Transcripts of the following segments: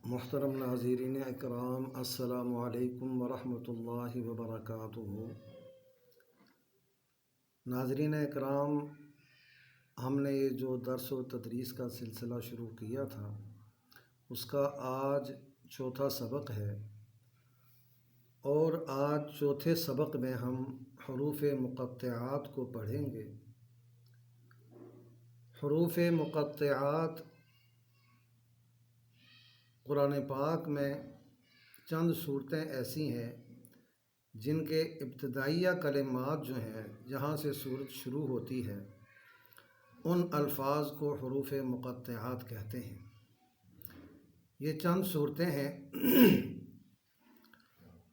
محترم ناظرین اکرام، السلام علیکم ورحمۃ اللہ وبرکاتہ۔ ناظرین اکرام، ہم نے یہ جو درس و تدریس کا سلسلہ شروع کیا تھا اس کا آج چوتھا سبق ہے، اور آج چوتھے سبق میں ہم حروف مقطعات کو پڑھیں گے۔ حروف مقطعات قرآن پاک میں چند صورتیں ایسی ہیں جن کے ابتدائیہ کلمات جو ہیں، جہاں سے صورت شروع ہوتی ہے، ان الفاظ کو حروف مقطعات کہتے ہیں۔ یہ چند صورتیں ہیں،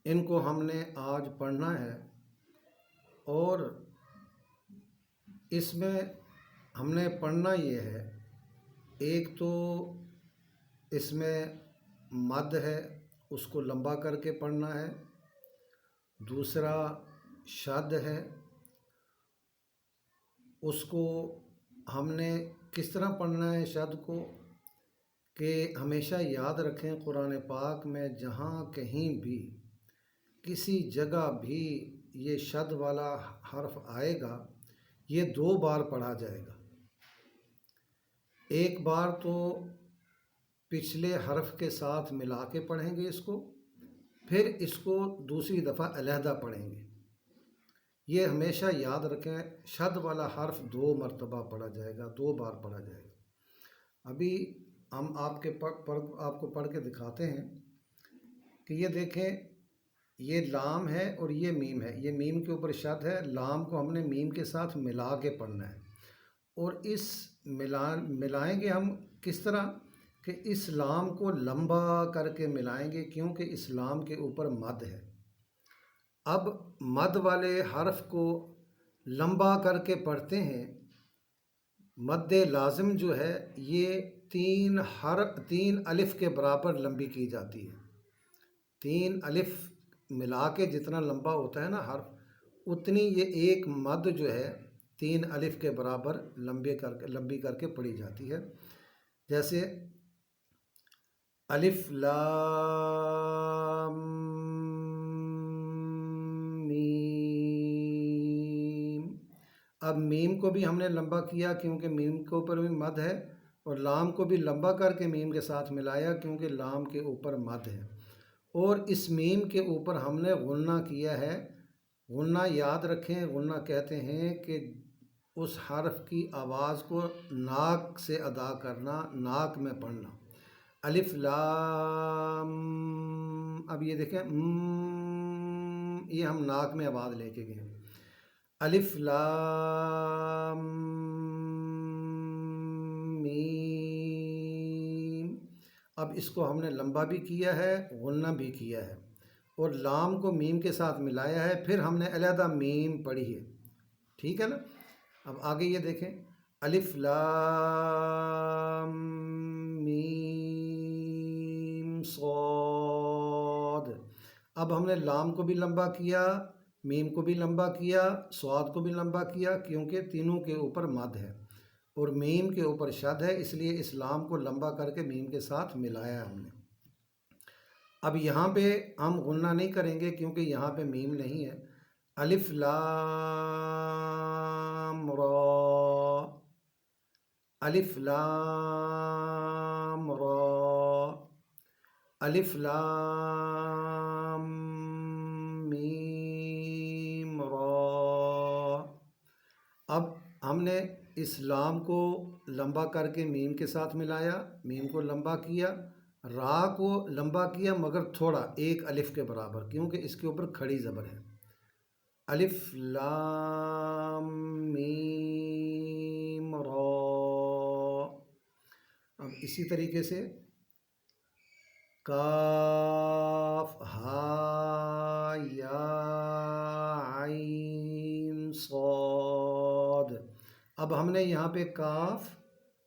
ان کو ہم نے آج پڑھنا ہے، اور اس میں ہم نے پڑھنا یہ ہے، ایک تو اس میں مد ہے، اس کو لمبا کر کے پڑھنا ہے۔ دوسرا شد ہے، اس کو ہم نے کس طرح پڑھنا ہے شد کو، کہ ہمیشہ یاد رکھیں قرآن پاک میں جہاں کہیں بھی کسی جگہ بھی یہ شد والا حرف آئے گا، یہ 2 بار پڑھا جائے گا۔ ایک بار تو پچھلے حرف کے ساتھ ملا کے پڑھیں گے اس کو، پھر اس کو دوسری دفعہ علیحدہ پڑھیں گے۔ یہ ہمیشہ یاد رکھیں، شد والا حرف 2 مرتبہ پڑھا جائے گا، 2 بار پڑھا جائے گا۔ ابھی ہم آپ کو پڑھ کے دکھاتے ہیں کہ یہ دیکھیں، یہ لام ہے اور یہ میم ہے، یہ میم کے اوپر شد ہے، لام کو ہم نے میم کے ساتھ ملا کے پڑھنا ہے۔ اور اس ملائیں گے ہم کس طرح، کہ اس لام کو لمبا کر کے ملائیں گے، کیونکہ اس لام کے اوپر مد ہے۔ اب مد والے حرف کو لمبا کر کے پڑھتے ہیں، مد لازم جو ہے یہ 3 الف کے برابر لمبی کی جاتی ہے۔ 3 الف ملا کے جتنا لمبا ہوتا ہے نا حرف، اتنی یہ ایک مد جو ہے 3 الف کے برابر لمبی کر کے پڑھی جاتی ہے۔ جیسے الف لام میم۔ اب میم کو بھی ہم نے لمبا کیا کیونکہ میم کے اوپر بھی مد ہے، اور لام کو بھی لمبا کر کے میم کے ساتھ ملایا کیونکہ لام کے اوپر مد ہے، اور اس میم کے اوپر ہم نے غنہ کیا ہے۔ غنہ یاد رکھیں، غنہ کہتے ہیں کہ اس حرف کی آواز کو ناک سے ادا کرنا، ناک میں پڑھنا۔ الف لام، اب یہ دیکھیں یہ ہم ناک میں آواز لے کے گئے۔ الف لام میم، اب اس کو ہم نے لمبا بھی کیا ہے، غنہ بھی کیا ہے، اور لام کو میم کے ساتھ ملایا ہے، پھر ہم نے علیحدہ میم پڑھی ہے، ٹھیک ہے نا۔ اب آگے یہ دیکھیں، الف لام میم صاد۔ اب ہم نے لام کو بھی لمبا کیا، میم کو بھی لمبا کیا، صاد کو بھی لمبا کیا، کیونکہ تینوں کے اوپر مد ہے اور میم کے اوپر شد ہے، اس لیے اس لام کو لمبا کر کے میم کے ساتھ ملایا ہم نے۔ اب یہاں پہ ہم غنہ نہیں کریں گے کیونکہ یہاں پہ میم نہیں ہے۔ الف لام را، الف لام را، الف لام میم را۔ اب ہم نے اس لام کو لمبا کر کے میم کے ساتھ ملایا، میم کو لمبا کیا، را کو لمبا کیا مگر تھوڑا، 1 الف کے برابر، کیونکہ اس کے اوپر کھڑی زبر ہے۔ الف لام میم را۔ اب اسی طریقے سے کاف ہا یا عین صاد۔ اب ہم نے یہاں پہ کاف،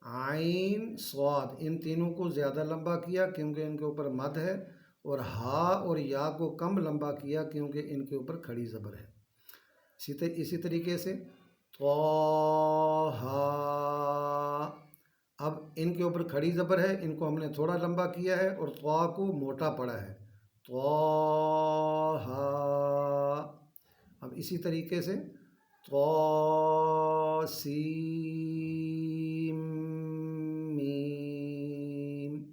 عین، صاد، ان تینوں کو زیادہ لمبا کیا کیونکہ ان کے اوپر مد ہے، اور ہا اور یا کو کم لمبا کیا کیونکہ ان کے اوپر کھڑی زبر ہے۔ اسی طریقے سے طٰہٰ، اب ان کے اوپر کھڑی زبر ہے، ان کو ہم نے تھوڑا لمبا کیا ہے اور طا کو موٹا پڑا ہے، طٰ۔ اب اسی طریقے سے طا سین میم۔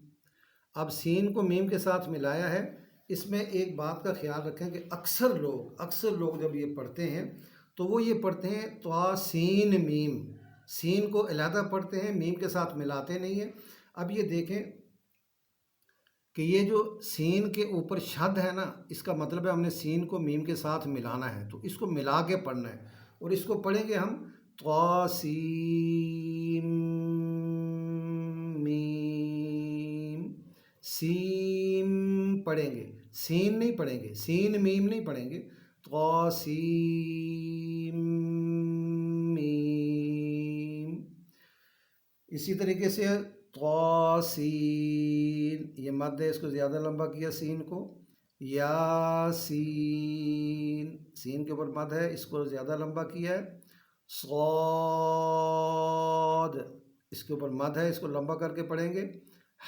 اب سین کو میم کے ساتھ ملایا ہے۔ اس میں ایک بات کا خیال رکھیں کہ اکثر لوگ جب یہ پڑھتے ہیں تو وہ یہ پڑھتے ہیں طا سین میم، سین کو علیحدہ پڑھتے ہیں، میم کے ساتھ ملاتے نہیں ہیں۔ اب یہ دیکھیں کہ یہ جو سین کے اوپر شد ہے نا، اس کا مطلب ہے ہم نے سین کو میم کے ساتھ ملانا ہے، تو اس کو ملا کے پڑھنا ہے اور اس کو پڑھیں گے ہم طا سین میم، سیم پڑھیں گے، سین نہیں پڑھیں گے، سین میم نہیں پڑھیں گے، طا سین میم۔ اسی طریقے سے طا سین، یہ مد ہے، اس کو زیادہ لمبا کیا سین کو، یا سین، سین کے اوپر مد ہے، اس کو زیادہ لمبا کیا ہے، صاد، اس کے اوپر مد ہے، اس کو لمبا کر کے پڑھیں گے،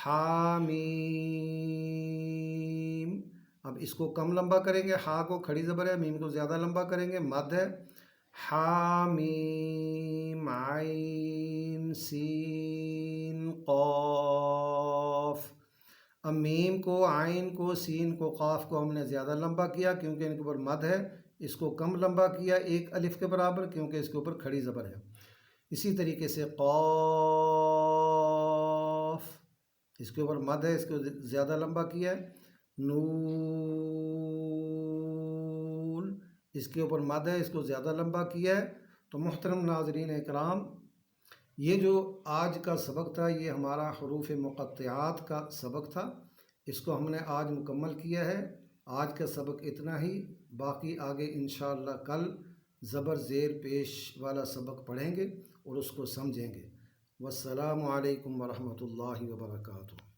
حامیم۔ اب اس کو کم لمبا کریں گے، ہا کو کھڑی زبر ہے، میم کو زیادہ لمبا کریں گے، مد ہے، حامیم عین سین قاف۔ اب میم کو، عین کو، سین کو، قاف کو ہم نے زیادہ لمبا کیا کیونکہ ان کے اوپر مد ہے، اس کو کم لمبا کیا ایک الف کے برابر کیونکہ اس کے اوپر کھڑی زبر ہے۔ اسی طریقے سے قاف، اس کے اوپر مد ہے، اس کو زیادہ لمبا کیا ہے، نون، اس کے اوپر مد ہے، اس کو زیادہ لمبا کیا ہے۔ تو محترم ناظرین اکرام، یہ جو آج کا سبق تھا یہ ہمارا حروف مقطعات کا سبق تھا، اس کو ہم نے آج مکمل کیا ہے۔ آج کا سبق اتنا ہی، باقی آگے انشاءاللہ کل زبر زیر پیش والا سبق پڑھیں گے اور اس کو سمجھیں گے۔ والسلام علیکم ورحمۃ اللہ وبرکاتہ۔